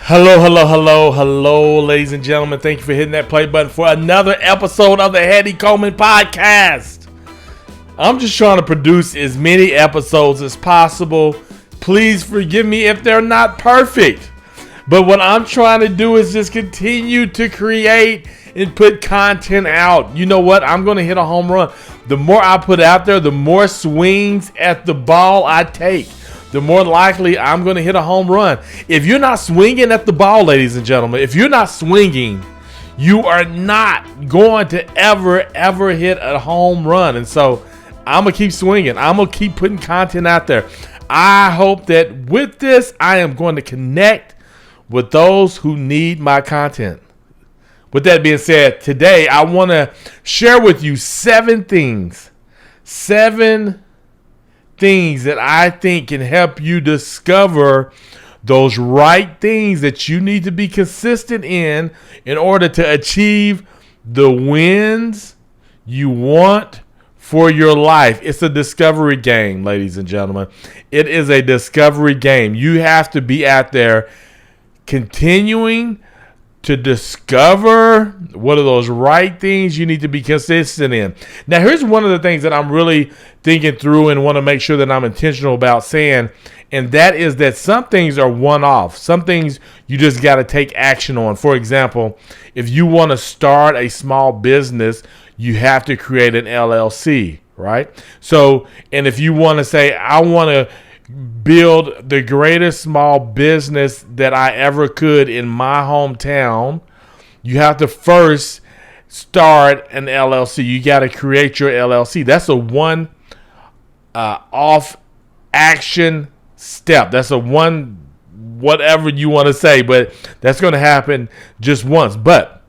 Hello, ladies and gentlemen. Thank you for hitting that play button for another episode of the Heady Coleman podcast. I'm just trying to produce as many episodes as possible. Please forgive me if they're not perfect. But what I'm trying to do is just continue to create and put content out. You know what? I'm going to hit a home run. The more I put out there, the more swings at the ball I take, the more likely I'm going to hit a home run. If you're not swinging at the ball, ladies and gentlemen, if you're not swinging, you are not going to ever hit a home run. And so I'm going to keep swinging. I'm going to keep putting content out there. I hope that with this, I am going to connect with those who need my content. With that being said, today I want to share with you seven things that I think can help you discover those right things that you need to be consistent in order to achieve the wins you want for your life. It's a discovery game, ladies and gentlemen. It is a discovery game. You have to be out there continuing to discover what are those right things you need to be consistent in. Now, here's one of the things that I'm really thinking through and want to make sure that I'm intentional about saying, and that is that some things are one-off. Some things you just got to take action on. For example, if you want to start a small business, you have to create an LLC, right? So, and if you want to say, I want to build the greatest small business that I ever could in my hometown, you have to first start an LLC. You got to create your LLC. That's a one off action step. That's a one whatever you want to say, but that's going to happen just once. But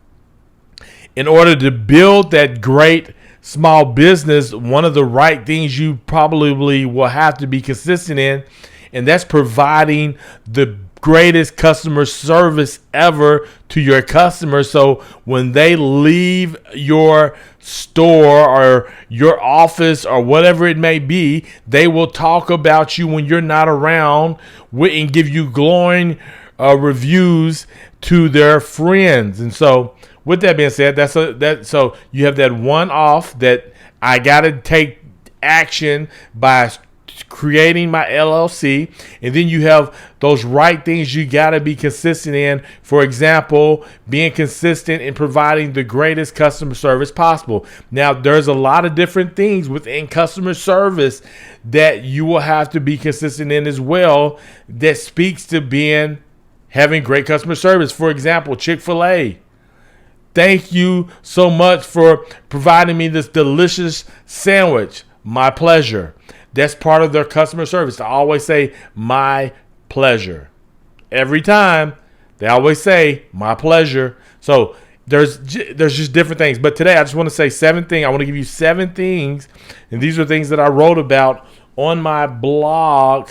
in order to build that great small business, one of the right things you probably will have to be consistent in, and that's providing the greatest customer service ever to your customers. So when they leave your store or your office or whatever it may be, they will talk about you when you're not around and give you glowing reviews to their friends. And so with that being said, so you have that one off that I got to take action by creating my LLC, and then you have those right things you got to be consistent in. For example, being consistent in providing the greatest customer service possible. Now, there's a lot of different things within customer service that you will have to be consistent in as well that speaks to having great customer service. For example, Chick-fil-A. Thank you so much for providing me this delicious sandwich. My pleasure. That's part of their customer service. I always say, my pleasure. Every time, they always say, my pleasure. So there's just different things. But today, I just want to say seven things. I want to give you seven things. And these are things that I wrote about on my blog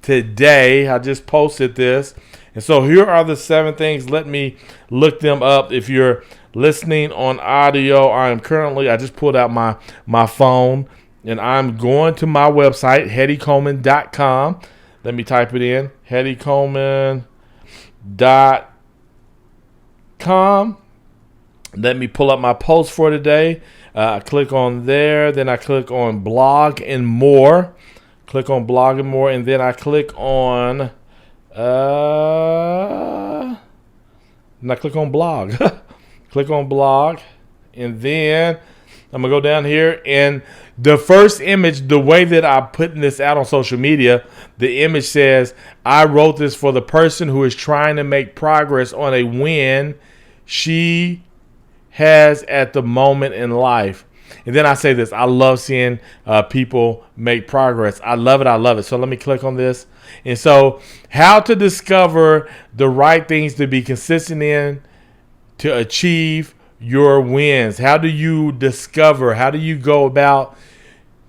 today. I just posted this. And so here are the seven things. Let me look them up. If you're listening on audio, I just pulled out my phone and I'm going to my website, HeadyColeman.com. Let me type it in, HeadyColeman.com. Let me pull up my post for today. I click on there, then I click on blog and more. Click on blog and more, and then I click on and I click on blog. Click on blog, and then I'm going to go down here, and the first image, the way that I'm putting this out on social media, the image says, I wrote this for the person who is trying to make progress on a win she has at the moment in life. And then I say this, I love seeing people make progress. I love it. So let me click on this. And so how to discover the right things to be consistent in to achieve your wins. How do you go about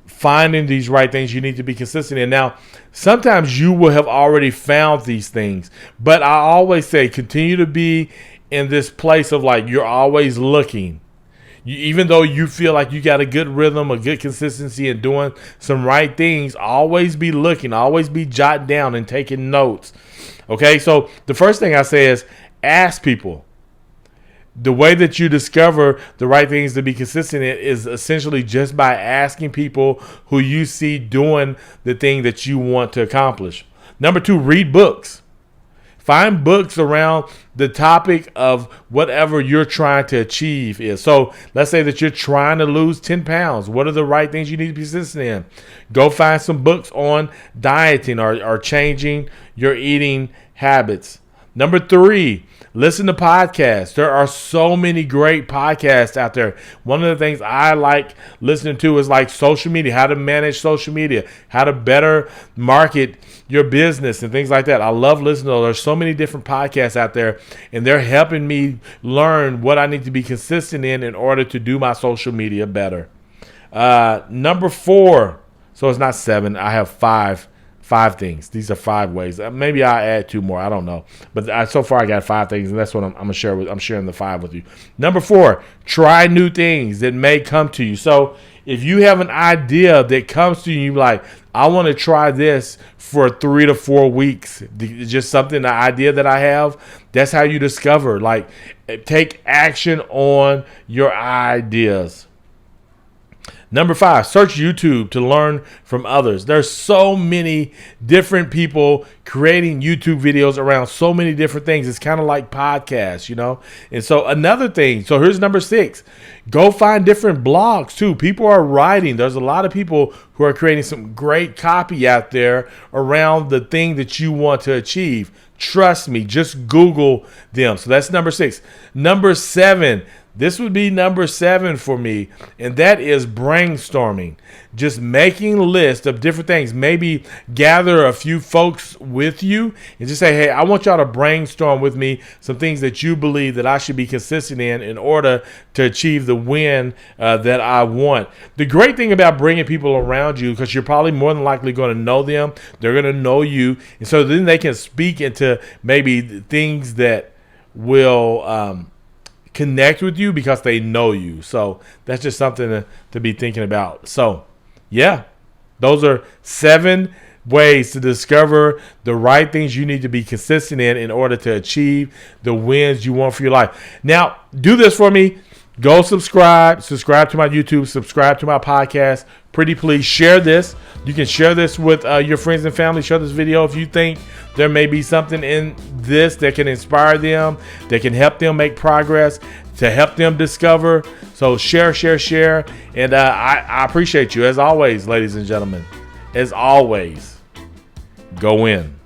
finding these right things you need to be consistent in? Now, sometimes you will have already found these things, but I always say continue to be in this place of like you're always looking. Even though you feel like you got a good rhythm, a good consistency in doing some right things, always be looking, always be jotting down and taking notes Okay, so the first thing I say is ask people. The way that you discover the right things to be consistent in is essentially just by asking people who you see doing the thing that you want to accomplish. Number 2, read books. Find books around the topic of whatever you're trying to achieve is. So let's say that you're trying to lose 10 pounds. What are the right things you need to be consistent in? Go find some books on dieting or changing your eating habits. Number 3, listen to podcasts. There are so many great podcasts out there. One of the things I like listening to is like social media, how to manage social media, how to better market your business and things like that. I love listening to those. There's so many different podcasts out there, and they're helping me learn what I need to be consistent in order to do my social media better. Number 4, so it's not 7. I have 5 things. These are 5 ways. Maybe I'll add 2 more. I don't know. But so far I got 5 things, and that's what I'm gonna share with. I'm sharing the 5 with you. Number 4, try new things that may come to you. So if you have an idea that comes to you, you're like, I want to try this for 3 to 4 weeks. Just something, an idea that I have. That's how you discover. Like, take action on your ideas. Number 5, search YouTube to learn from others. There's so many different people creating YouTube videos around so many different things. It's kind of like podcasts, you know? And so another thing, so here's number 6, go find different blogs too. People are writing. There's a lot of people who are creating some great copy out there around the thing that you want to achieve. Trust me, just Google them. So that's number 6. Number 7, this would be number 7 for me, and that is brainstorming. Just making a list of different things. Maybe gather a few folks with you and just say, hey, I want y'all to brainstorm with me some things that you believe that I should be consistent in order to achieve the win that I want. The great thing about bringing people around you, because you're probably more than likely going to know them, they're going to know you, and so then they can speak into maybe things that will connect with you because they know you. So that's just something to be thinking about. So yeah, those are 7 ways to discover the right things you need to be consistent in order to achieve the wins you want for your life. Now, do this for me. Go subscribe to my YouTube, subscribe to my podcast. Pretty please share this. You can share this with your friends and family. Share this video if you think there may be something in this that can inspire them, that can help them make progress, to help them discover. So share. And I appreciate you. As always, ladies and gentlemen, as always, go in.